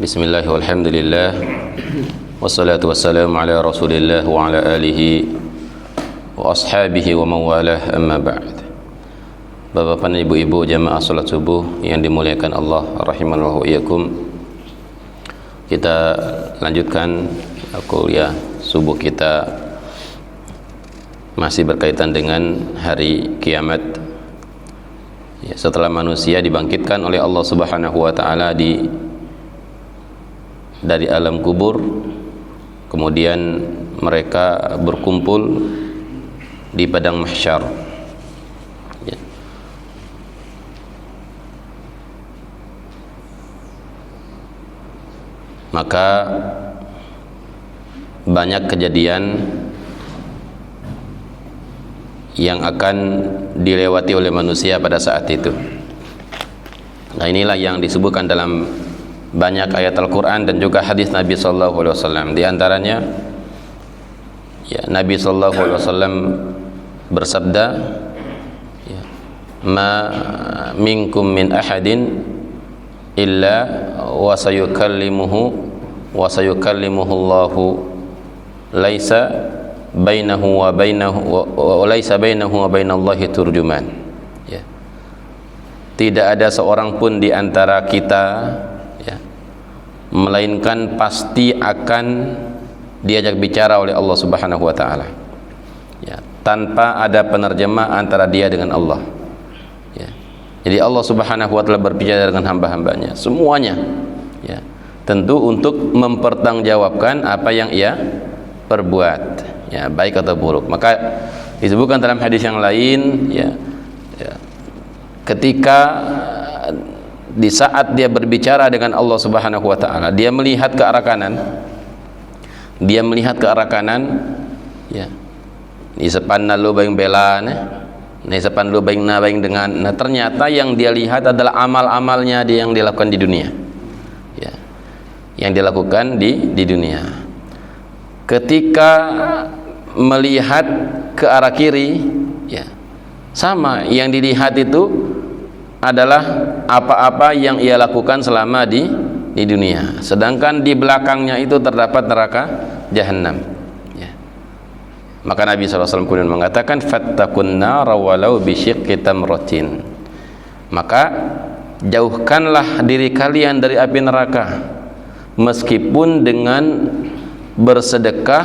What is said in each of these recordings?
Bismillah walhamdulillah wassalatu wassalamu ala rasulillah wa ala alihi wa ashabihi wa mawalah, amma ba'd. Bapak dan ibu-ibu jamaah salat subuh yang dimuliakan Allah rahimanallahu iyyakum, kita lanjutkan kuliah subuh kita, masih berkaitan dengan hari kiamat. Setelah manusia dibangkitkan oleh Allah Subhanahu wa taala dari alam kubur, kemudian mereka berkumpul di padang mahsyar. Maka banyak kejadian yang akan dilewati oleh manusia pada saat itu. Nah, inilah yang disebutkan dalam banyak ayat Al-Quran dan juga hadis Nabi Sallallahu Alaihi Wasallam. Di antaranya, Nabi Sallallahu Alaihi Wasallam bersabda, "Ma minkum min ahadin illa wa sayukallimuhu Allahu laisa bainahu wa bainallahi turjuman." Tidak ada seorang pun di antara kita, melainkan pasti akan diajak bicara oleh Allah Subhanahu wa taala, tanpa ada penerjemah antara dia dengan Allah. Jadi Allah Subhanahu wa taala berbicara dengan hamba-hambanya semuanya, tentu untuk mempertanggungjawabkan apa yang ia perbuat, baik atau buruk. Maka disebutkan dalam hadis yang lain, ketika di saat dia berbicara dengan Allah Subhanahu wa taala, dia melihat ke arah kanan, isapan lu baing belan, isapan lu baing na baing dengan. Nah, ternyata yang dia lihat adalah amal-amalnya dia yang dilakukan di dunia, yang dilakukan di dunia. Ketika melihat ke arah kiri, sama yang dilihat itu adalah apa-apa yang ia lakukan selama di dunia. Sedangkan di belakangnya itu terdapat neraka Jahannam. Maka Nabi SAW kemudian mengatakan, "Fattakun nara walau bisyiqqi tamratin." Maka jauhkanlah diri kalian dari api neraka meskipun dengan bersedekah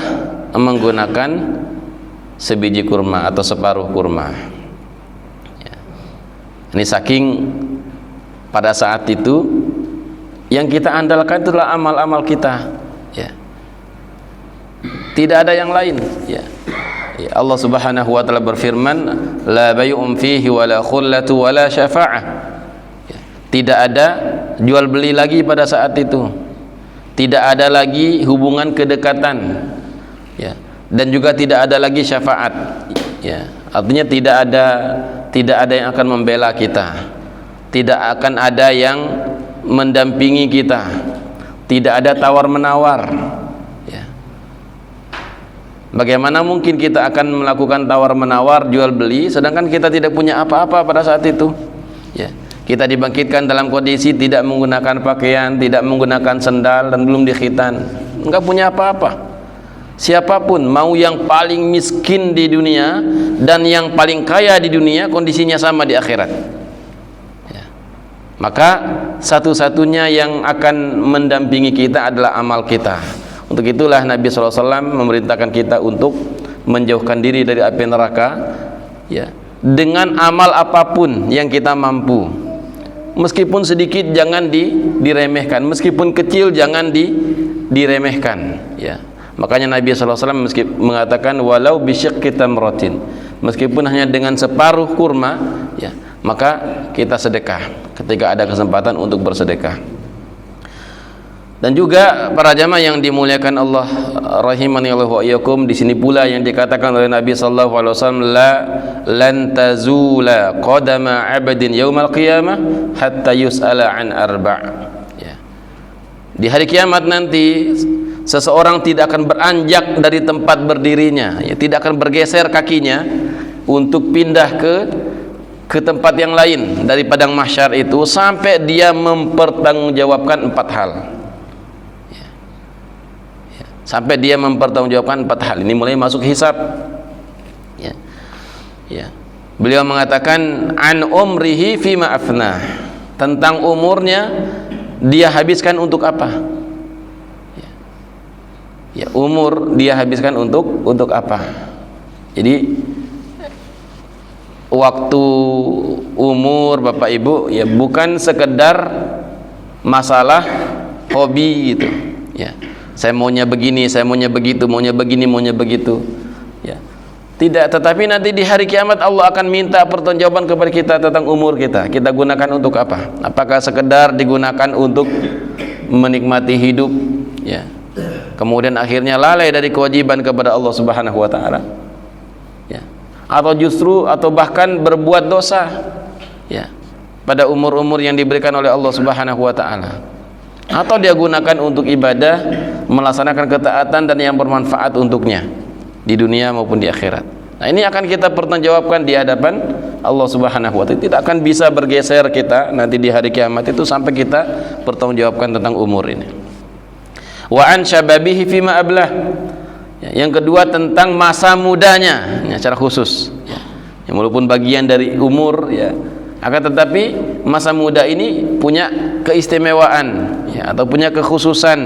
menggunakan sebiji kurma atau separuh kurma. Ini saking pada saat itu yang kita andalkan itulah amal-amal kita, tidak ada yang lain. Allah Subhanahu wa taala berfirman, "La bay'un fihi wala khullatu wala syafa'ah." Tidak ada jual beli lagi pada saat itu, tidak ada lagi hubungan kedekatan, dan juga tidak ada lagi syafaat. Artinya tidak ada yang akan membela kita, tidak akan ada yang mendampingi kita, tidak ada tawar menawar. Bagaimana mungkin kita akan melakukan tawar menawar jual beli sedangkan kita tidak punya apa-apa pada saat itu? Kita dibangkitkan dalam kondisi tidak menggunakan pakaian, tidak menggunakan sendal, dan belum dikhitan, enggak punya apa-apa. Siapapun, mau yang paling miskin di dunia dan yang paling kaya di dunia, kondisinya sama di akhirat. Maka satu-satunya yang akan mendampingi kita adalah amal kita. Untuk itulah Nabi SAW memerintahkan kita untuk menjauhkan diri dari api neraka, dengan amal apapun yang kita mampu. Meskipun sedikit jangan diremehkan, meskipun kecil jangan diremehkan. Makanya Nabi SAW mengatakan, walau bisyiqqi tamratin, meskipun hanya dengan separuh kurma, maka kita sedekah ketika ada kesempatan untuk bersedekah. Dan juga para jamaah yang dimuliakan Allah rahimani Allah wa iyyakum, di sini pula yang dikatakan oleh Nabi sallallahu alaihi wasallam, lan tazula qadama 'abdin yaumal qiyamah hatta yus'ala an arba'. Di hari kiamat nanti seseorang tidak akan beranjak dari tempat berdirinya, tidak akan bergeser kakinya untuk pindah ke tempat yang lain dari padang mahsyar itu sampai dia mempertanggungjawabkan 4 hal. sampai dia mempertanggungjawabkan 4 hal ini, mulai masuk hisab. Ya. Ya. Beliau mengatakan an umrihi fima afnah, tentang umurnya dia habiskan untuk apa? Ya, umur dia habiskan untuk apa? Jadi waktu umur Bapak Ibu ya bukan sekedar masalah hobi gitu ya. Saya maunya begini, saya maunya begitu, maunya begini, maunya begitu ya. Tidak, tetapi nanti di hari kiamat Allah akan minta pertanggungjawaban kepada kita tentang umur kita. Kita gunakan untuk apa? Apakah sekedar digunakan untuk menikmati hidup ya, kemudian akhirnya lalai dari kewajiban kepada Allah Subhanahu wa taala ya, atau justru atau bahkan berbuat dosa ya pada umur-umur yang diberikan oleh Allah Subhanahu wa taala, atau dia gunakan untuk ibadah, melaksanakan ketaatan dan yang bermanfaat untuknya di dunia maupun di akhirat. Nah, ini akan kita pertanggungjawabkan di hadapan Allah Subhanahu wa taala. Tidak akan bisa bergeser kita nanti di hari kiamat itu sampai kita pertanggungjawabkan tentang umur ini. Wa an syababihi fima ablah. Yang kedua tentang masa mudanya ya, secara khusus ya. Ya, walaupun bagian dari umur ya, akan tetapi masa muda ini punya keistimewaan ya, atau punya kekhususan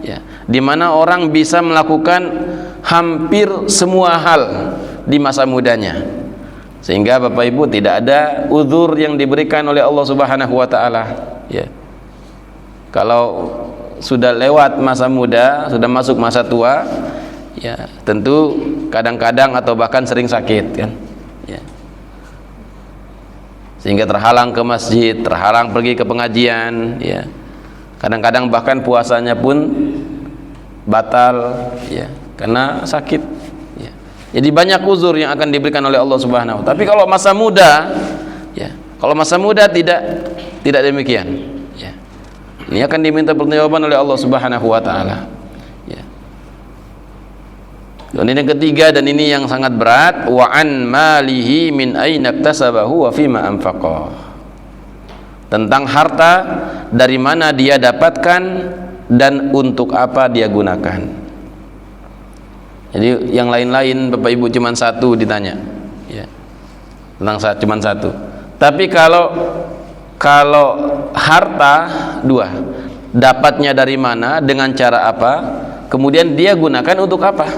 ya, di mana orang bisa melakukan hampir semua hal di masa mudanya, sehingga Bapak Ibu tidak ada uzur yang diberikan oleh Allah Subhanahu wa taala ya. Kalau sudah lewat masa muda, sudah masuk masa tua ya, tentu kadang-kadang atau bahkan sering sakit kan ya, sehingga terhalang ke masjid, terhalang pergi ke pengajian ya, kadang-kadang bahkan puasanya pun batal ya, karena sakit ya. Jadi banyak uzur yang akan diberikan oleh Allah Subhanahu wa taala. Tapi kalau masa muda ya, kalau masa muda tidak demikian ya. Ini akan diminta pertanggungjawaban oleh Allah Subhanahu wa taala ya. Dan ini yang ketiga, dan ini yang sangat berat, wa an malihi min aina iktasabahu wa fima anfaqah, tentang harta dari mana dia dapatkan dan untuk apa dia gunakan. Jadi yang lain-lain Bapak Ibu cuma satu ditanya ya, tentang cuma satu. Tapi kalau harta dua, dapatnya dari mana, dengan cara apa, kemudian dia gunakan untuk apa,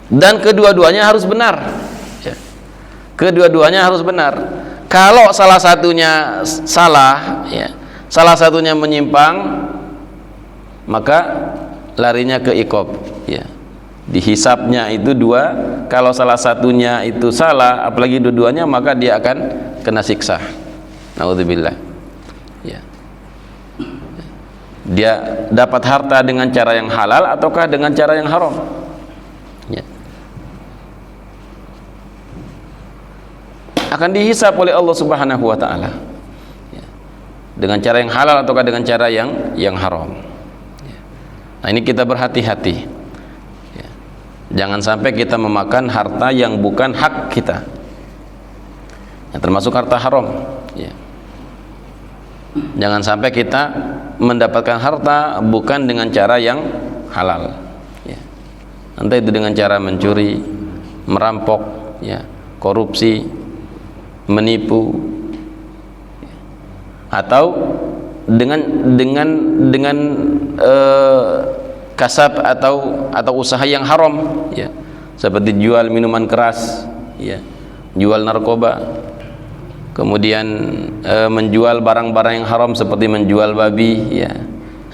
dan kedua-duanya harus benar ya. Kedua-duanya harus benar. Kalau salah satunya salah ya, salah satunya menyimpang, maka larinya ke iqab ya, dihisabnya itu dua. Kalau salah satunya itu salah, apalagi dua-duanya, maka dia akan kena siksa. Naudzubillah ya. Dia dapat harta dengan cara yang halal ataukah dengan cara yang haram ya, akan dihisab oleh Allah Subhanahu wa taala ya, dengan cara yang halal ataukah dengan cara yang haram ya. Nah, ini kita berhati-hati ya. Jangan sampai kita memakan harta yang bukan hak kita ya, termasuk harta haram ya. Jangan sampai kita mendapatkan harta bukan dengan cara yang halal ya. Entah itu dengan cara mencuri, merampok ya, korupsi, menipu ya, atau dengan kasab atau usaha yang haram ya, seperti jual minuman keras ya, jual narkoba, kemudian menjual barang-barang yang haram seperti menjual babi ya.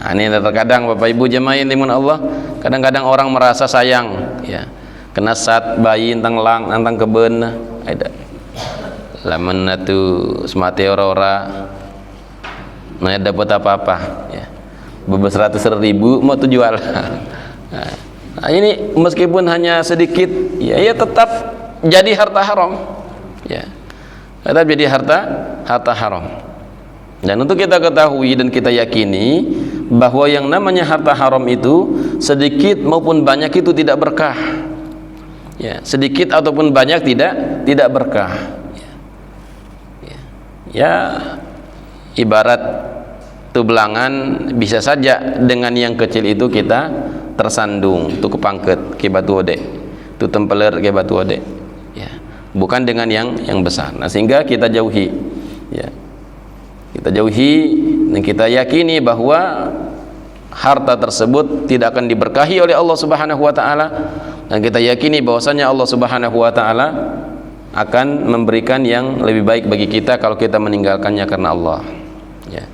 Nah, ini terkadang Bapak Ibu jemaah yang dimuliakan Allah, kadang-kadang orang merasa sayang ya, kena sat bayi tentang kebun ada lamun atu semate ora-ora nah dapat apa-apa ya, beberapa ratus ribu mau tuh jual. Nah, ini meskipun hanya sedikit ya tetap jadi harta haram ya, tetap jadi harta haram. Dan untuk kita ketahui dan kita yakini bahwa yang namanya harta haram itu sedikit maupun banyak itu tidak berkah ya, sedikit ataupun banyak tidak berkah ya. Ya ibarat belangan bisa saja dengan yang kecil itu kita tersandung, tu kepangket ke batu ode, tu tempeler ke batu ode, ya, bukan dengan yang besar. Nah, sehingga kita jauhi, ya, kita jauhi dan kita yakini bahwa harta tersebut tidak akan diberkahi oleh Allah Subhanahu wa taala, dan kita yakini bahwasanya Allah Subhanahu wa taala akan memberikan yang lebih baik bagi kita kalau kita meninggalkannya karena Allah, ya.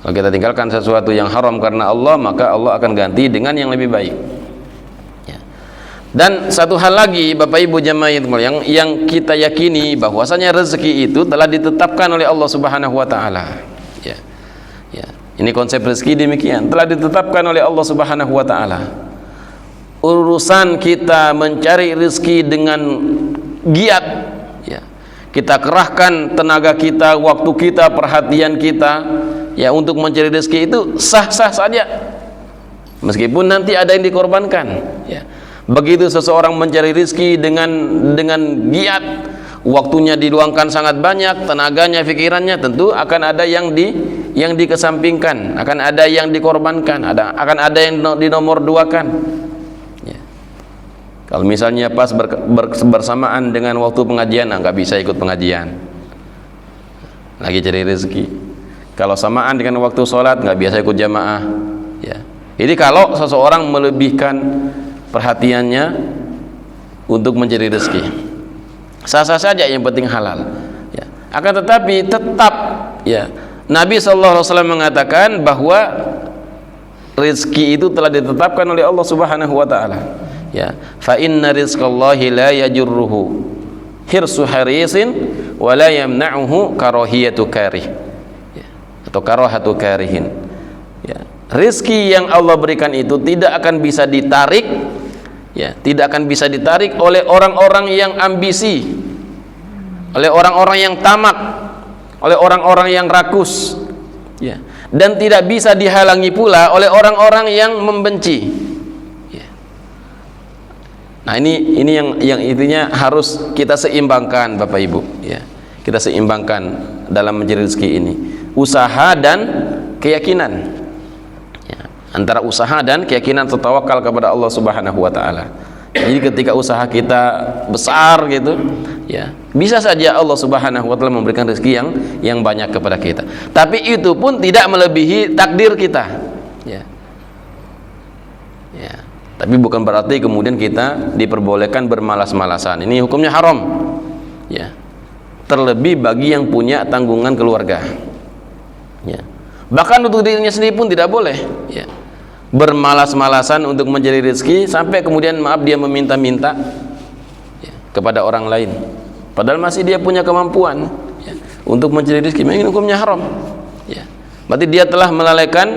Kalau kita tinggalkan sesuatu yang haram karena Allah, maka Allah akan ganti dengan yang lebih baik, ya. Dan satu hal lagi Bapak Ibu jamaah yang kita yakini bahwasanya rezeki itu telah ditetapkan oleh Allah Subhanahu wa taala, ya. Ya. Ini konsep rezeki demikian, telah ditetapkan oleh Allah Subhanahu wa taala. Urusan kita mencari rezeki dengan giat, ya, kita kerahkan tenaga kita, waktu kita, perhatian kita, ya, untuk mencari rezeki itu sah-sah saja, meskipun nanti ada yang dikorbankan, ya. Begitu seseorang mencari rezeki dengan giat, waktunya diluangkan sangat banyak, tenaganya, pikirannya, tentu akan ada yang dikesampingkan, akan ada yang dikorbankan, akan ada yang dinomorduakan, ya. Kalau misalnya pas bersamaan dengan waktu pengajian, nggak bisa ikut pengajian, lagi cari rezeki. Kalau samaan dengan waktu sholat, nggak biasa ikut jamaah, ya. Jadi kalau seseorang melebihkan perhatiannya untuk mencari rezeki, sah-sah saja, yang penting halal, ya. Akan tetapi tetap, ya, Nabi SAW mengatakan bahwa rezeki itu telah ditetapkan oleh Allah Subhanahu wa taala, ya. Fa inna rizqallahi la yajurruhu hirsu harisin wa la yamna'uhu karahiyatu karih, atau karahatu karihin, ya. Rezeki yang Allah berikan itu tidak akan bisa ditarik, ya, tidak akan bisa ditarik oleh orang-orang yang ambisi, oleh orang-orang yang tamak, oleh orang-orang yang rakus, ya, dan tidak bisa dihalangi pula oleh orang-orang yang membenci, ya. Nah, ini yang intinya harus kita seimbangkan Bapak Ibu, ya. Kita seimbangkan dalam mencari rezeki ini, usaha dan keyakinan, ya. Antara usaha dan keyakinan tawakal kepada Allah Subhanahu wa taala. Jadi ketika usaha kita besar gitu, ya, bisa saja Allah Subhanahu wa taala memberikan rezeki yang banyak kepada kita. Tapi itu pun tidak melebihi takdir kita, ya. Ya. Tapi bukan berarti kemudian kita diperbolehkan bermalas-malasan. Ini hukumnya haram, ya. Terlebih bagi yang punya tanggungan keluarga, ya. Bahkan untuk dirinya sendiri pun tidak boleh, ya, bermalas-malasan untuk mencari rezeki sampai kemudian maaf dia meminta-minta, ya, kepada orang lain, padahal masih dia punya kemampuan, ya, untuk mencari rezeki. Ini hukumnya haram, ya. Berarti dia telah melalaikan,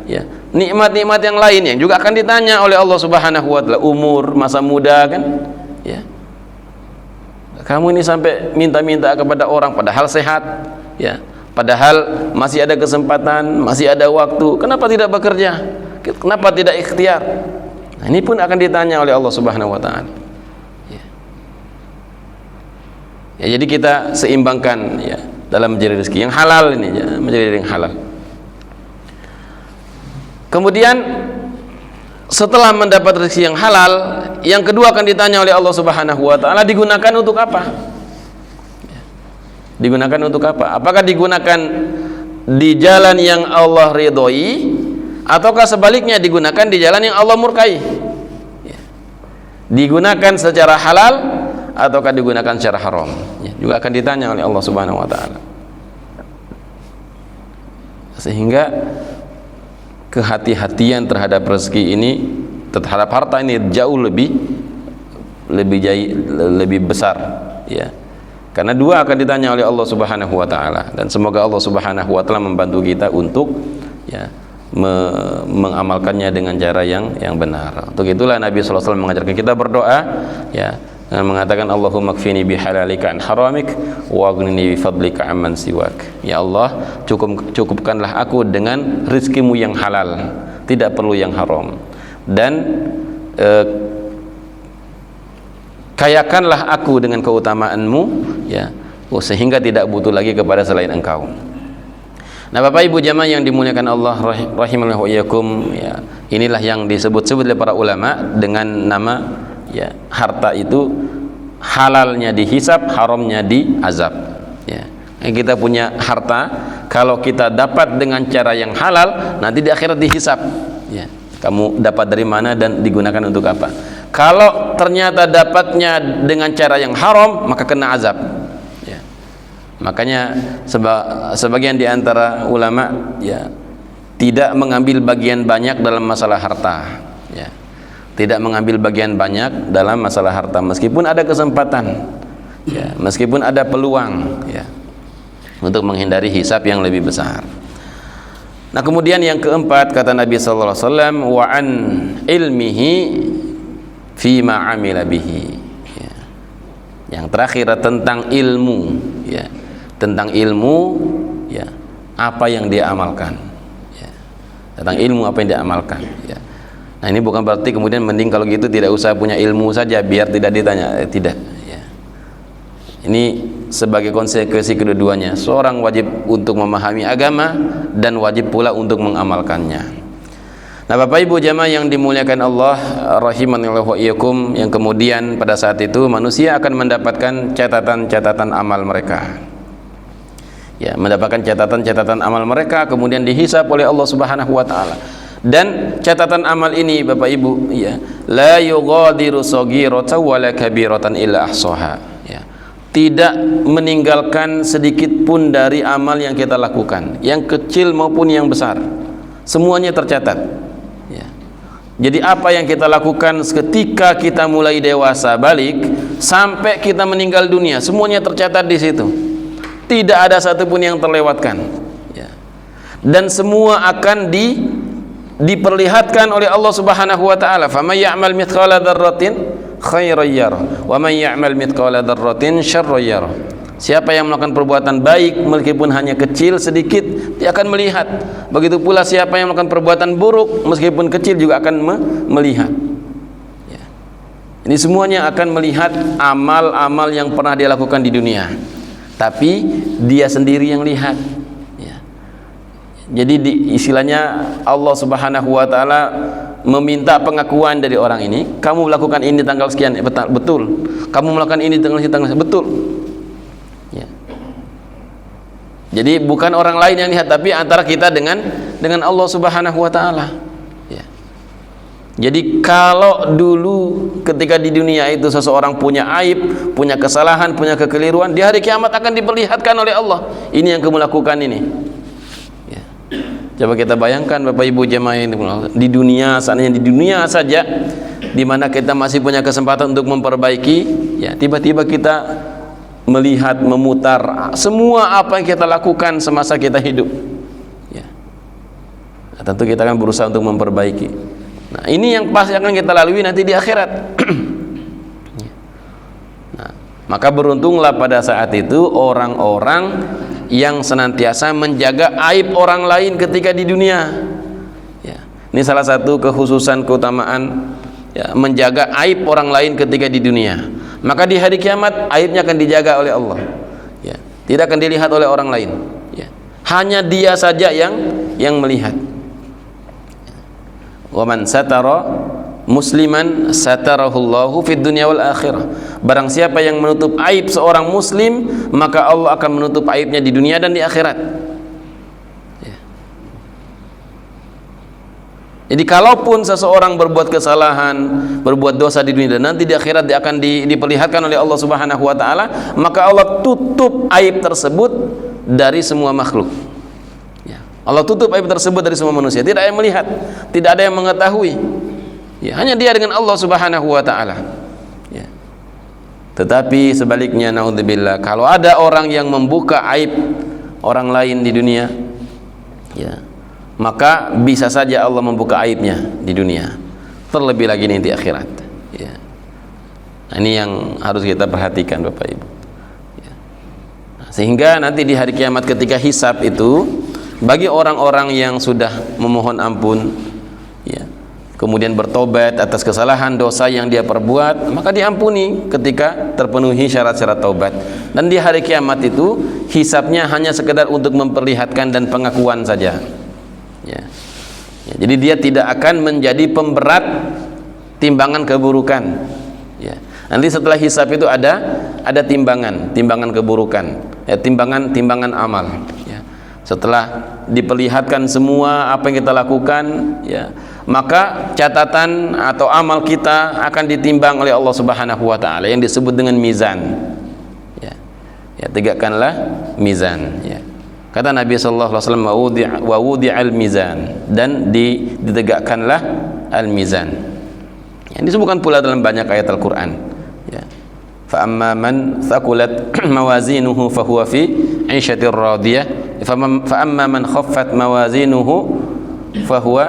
ya, nikmat-nikmat yang lain yang juga akan ditanya oleh Allah Subhanahu wa taala. Umur, masa muda, kan, ya. Kamu ini sampai minta-minta kepada orang padahal sehat, ya, padahal masih ada kesempatan, masih ada waktu, kenapa tidak bekerja? Kenapa tidak ikhtiar? Nah, ini pun akan ditanya oleh Allah Subhanahu wa taala, ya. Ya, jadi kita seimbangkan, ya, dalam mencari rezeki yang halal ini, ya, mencari yang halal. Kemudian setelah mendapat rezeki yang halal, yang kedua akan ditanya oleh Allah Subhanahu wa taala, digunakan untuk apa? Ya. Digunakan untuk apa? Apakah digunakan di jalan yang Allah ridhoi, ataukah sebaliknya digunakan di jalan yang Allah murkai? Ya. Digunakan secara halal ataukah digunakan secara haram? Ya, juga akan ditanya oleh Allah Subhanahu wa taala. Sehingga kehati-hatian terhadap rezeki ini, terhadap harta ini jauh lebih besar, ya. Karena dua akan ditanya oleh Allah Subhanahu wa taala, dan semoga Allah Subhanahu wa taala membantu kita untuk, ya, mengamalkannya dengan cara yang benar. Untuk itulah Nabi sallallahu alaihi wasallam mengajarkan kita berdoa, ya, dengan mengatakan Allahumma kfini bihalalika an haramik waghnini bifadlika amman siwak. Ya Allah, cukupkanlah aku dengan rizkimu yang halal, tidak perlu yang haram, dan kayakanlah aku dengan keutamaanmu, ya, sehingga tidak butuh lagi kepada selain engkau. Nah, Bapak Ibu jamaah yang dimuliakan Allah rahimallahu wa iyyakum, ya, inilah yang disebut-sebut oleh para ulama dengan nama, ya, harta itu halalnya dihisab, haramnya diazab. Ya. Kita punya harta, kalau kita dapat dengan cara yang halal, nanti di akhirat dihisab. Ya. Kamu dapat dari mana dan digunakan untuk apa? Kalau ternyata dapatnya dengan cara yang haram, maka kena azab. Ya. Makanya sebagian di antara ulama, ya, tidak mengambil bagian banyak dalam masalah harta. Ya. Tidak mengambil bagian banyak dalam masalah harta, meskipun ada kesempatan, ya, meskipun ada peluang, ya, untuk menghindari hisab yang lebih besar. Nah, kemudian yang keempat kata Nabi sallallahu alaihi wasallam, wa an ilmihi fi ma amila bihi. Ya. Yang terakhir tentang ilmu, ya, tentang ilmu, ya, apa yang dia amalkan, ya, tentang ilmu apa yang dia amalkan, ya. Nah, ini bukan berarti kemudian mending kalau gitu tidak usah punya ilmu saja biar tidak ditanya, tidak, ya. Ini sebagai konsekuensi kedua-duanya, seorang wajib untuk memahami agama dan wajib pula untuk mengamalkannya. Nah, Bapak Ibu jamaah yang dimuliakan Allah rahimanillahu wa iyyakum, yang kemudian pada saat itu manusia akan mendapatkan catatan-catatan amal mereka. Ya, mendapatkan catatan-catatan amal mereka kemudian dihisab oleh Allah Subhanahu wa taala. Dan catatan amal ini Bapak Ibu, ya, la yughadiru shaghiratan wala kabiratan illa ahsaha, ya, tidak meninggalkan sedikit pun dari amal yang kita lakukan, yang kecil maupun yang besar, semuanya tercatat, ya. Jadi apa yang kita lakukan ketika kita mulai dewasa balik sampai kita meninggal dunia, semuanya tercatat di situ, tidak ada satupun yang terlewatkan, ya. Dan semua akan diperlihatkan oleh Allah Subhanahu wa taala. Faman ya'mal mithqala dzarratin khairan yarah wa man ya'mal mithqala dzarratin syarran yarah. Siapa yang melakukan perbuatan baik meskipun hanya kecil sedikit, dia akan melihat. Begitu pula siapa yang melakukan perbuatan buruk meskipun kecil juga akan melihat. Ya. Ini semuanya akan melihat amal-amal yang pernah dia lakukan di dunia. Tapi dia sendiri yang lihat. Jadi istilahnya Allah Subhanahu wa taala meminta pengakuan dari orang ini, kamu melakukan ini tanggal sekian, betul. Kamu melakukan ini tanggal sekian, betul. Ya. Jadi bukan orang lain yang lihat, tapi antara kita dengan Allah Subhanahu wa taala. Ya. Jadi kalau dulu ketika di dunia itu seseorang punya aib, punya kesalahan, punya kekeliruan, di hari kiamat akan diperlihatkan oleh Allah. Ini yang kamu lakukan ini. Coba kita bayangkan Bapak Ibu jemaah ini, di dunia, seandainya di dunia saja di mana kita masih punya kesempatan untuk memperbaiki, ya, tiba-tiba kita melihat, memutar semua apa yang kita lakukan semasa kita hidup, ya. Nah, tentu kita akan berusaha untuk memperbaiki. Nah, ini yang pasti akan kita lalui nanti di akhirat. Nah, maka beruntunglah pada saat itu orang-orang yang senantiasa menjaga aib orang lain ketika di dunia, ya. Ini salah satu kekhususan, keutamaan, ya, menjaga aib orang lain ketika di dunia. Maka di hari kiamat aibnya akan dijaga oleh Allah, ya. Tidak akan dilihat oleh orang lain, ya. Hanya dia saja yang melihat. Wa man satara musliman satarahullahu fid dunya wal akhirah. Barang siapa yang menutup aib seorang muslim, maka Allah akan menutup aibnya di dunia dan di akhirat, ya. Jadi kalaupun seseorang berbuat kesalahan, berbuat dosa di dunia dan nanti di akhirat dia akan diperlihatkan oleh Allah Subhanahu wa taala, maka Allah tutup aib tersebut dari semua makhluk, ya. Allah tutup aib tersebut dari semua manusia, tidak ada yang melihat, tidak ada yang mengetahui, ya, hanya dia dengan Allah Subhanahu wa taala, ya. Tetapi sebaliknya, naudzubillah, kalau ada orang yang membuka aib orang lain di dunia, ya, maka bisa saja Allah membuka aibnya di dunia, terlebih lagi nanti akhirat, ya. Nah, ini yang harus kita perhatikan Bapak Ibu, ya. Nah, sehingga nanti di hari kiamat ketika hisab itu, bagi orang-orang yang sudah memohon ampun, ya, kemudian bertobat atas kesalahan dosa yang dia perbuat, maka diampuni ketika terpenuhi syarat-syarat taubat. Dan di hari kiamat itu hisabnya hanya sekedar untuk memperlihatkan dan pengakuan saja. Ya. Ya, jadi dia tidak akan menjadi pemberat timbangan keburukan. Ya. Nanti setelah hisab itu ada timbangan keburukan, ya, timbangan amal. Ya. Setelah diperlihatkan semua apa yang kita lakukan, ya, maka catatan atau amal kita akan ditimbang oleh Allah Subhanahu wa taala yang disebut dengan mizan. Ya. Ya, tegakkanlah mizan, ya. Kata Nabi sallallahu alaihi wasallam, wa wudi'al mizan, dan ditegakkanlah al-mizan. Yang disebutkan pula dalam banyak ayat Al-Qur'an. Ya. Fa amma man thaqulat mawazinuhu fa huwa fi 'ishatir radiyah, fa amma man khaffat mawazinuhu fa huwa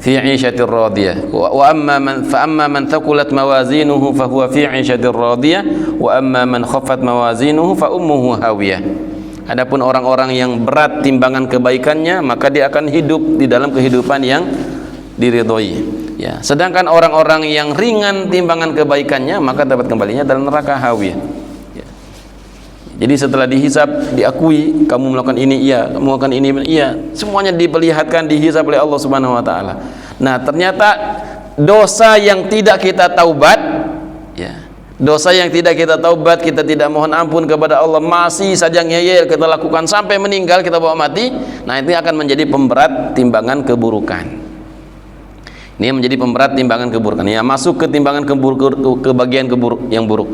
fi 'ishatir radiyah, wa amma man thaqulat mawazinuhu fa huwa fi 'ishatir radiyah, wa amma man khaffat mawazinuhu fa ummuhu hawiyah. Adapun orang-orang yang berat timbangan kebaikannya, maka dia akan hidup di dalam kehidupan yang diridhoi. Ya, sedangkan orang-orang yang ringan timbangan kebaikannya, maka dapat kembalinya dalam neraka hawiyah. Ya. Jadi setelah dihisab, diakui kamu melakukan ini, iya, kamu melakukan ini, iya, semuanya diperlihatkan, dihisab oleh Allah Subhanahu wa taala. Nah, ternyata dosa yang tidak kita taubat, ya, dosa yang tidak kita taubat, kita tidak mohon ampun kepada Allah, masih saja ngeyel kita lakukan sampai meninggal, kita bawa mati, nah itu akan menjadi pemberat timbangan keburukan. Ini menjadi pemberat timbangan keburukan, ya, masuk ke timbangan ke bagian yang buruk.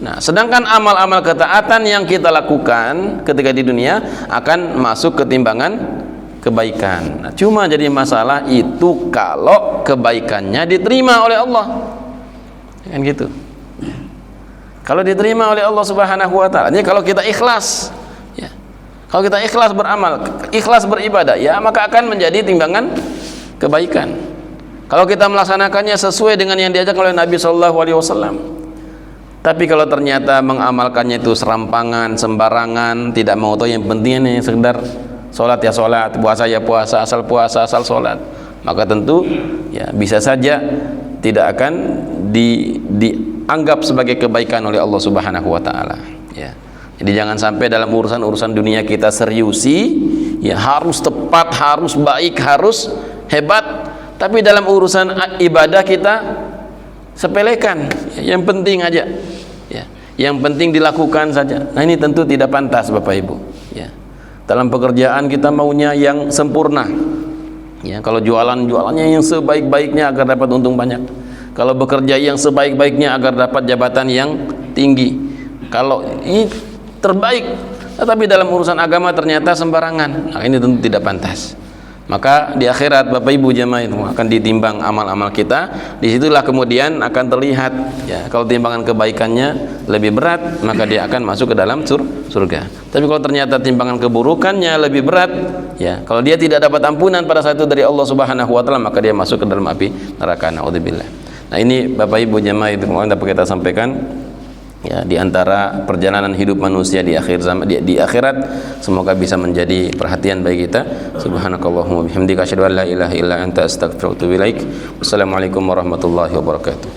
Nah, sedangkan amal-amal ketaatan yang kita lakukan ketika di dunia akan masuk ke timbangan kebaikan. Nah, cuma jadi masalah itu kalau kebaikannya diterima oleh Allah, kan gitu. Kalau diterima oleh Allah Subhanahu wa taala, ini kalau kita ikhlas, ya. Kalau kita ikhlas beramal, ikhlas beribadah, ya, maka akan menjadi timbangan kebaikan. Kalau kita melaksanakannya sesuai dengan yang diajarkan oleh Nabi sallallahu alaihi wasallam. Tapi kalau ternyata mengamalkannya itu serampangan, sembarangan, tidak mau tahu yang pentingnya sekedar sholat ya sholat, puasa ya puasa, asal sholat, maka tentu, ya, bisa saja tidak akan dianggap sebagai kebaikan oleh Allah Subhanahu wa taala, ya. Jadi jangan sampai dalam urusan dunia kita seriusi, ya, harus tepat, harus baik, harus hebat, tapi dalam urusan ibadah kita sepelekan, ya, yang penting aja, ya, yang penting dilakukan saja. Nah, ini tentu tidak pantas Bapak Ibu, ya. Dalam pekerjaan kita maunya yang sempurna, ya. Kalau jualannya yang sebaik-baiknya agar dapat untung banyak. Kalau bekerja yang sebaik-baiknya agar dapat jabatan yang tinggi. Kalau ini terbaik, tetapi dalam urusan agama ternyata sembarangan. Nah, ini tentu tidak pantas. Maka di akhirat Bapak Ibu jemaah itu akan ditimbang amal-amal kita. Disitulah kemudian akan terlihat, ya, kalau timbangan kebaikannya lebih berat, maka dia akan masuk ke dalam surga. Tapi kalau ternyata timbangan keburukannya lebih berat, ya, kalau dia tidak dapat ampunan pada saat itu dari Allah Subhanahu wa taala, maka dia masuk ke dalam api neraka. Naudzubillah. Nah, ini Bapak Ibu jemaah itu yang dapat kita sampaikan, ya, di antara perjalanan hidup manusia di akhir zaman, di akhirat, semoga bisa menjadi perhatian bagi kita. Subhanakallahumma bihamdika asyhadu an la ilaha illa anta astaghfiruka wa atubu ilaik. Wassalamualaikum warahmatullahi wabarakatuh.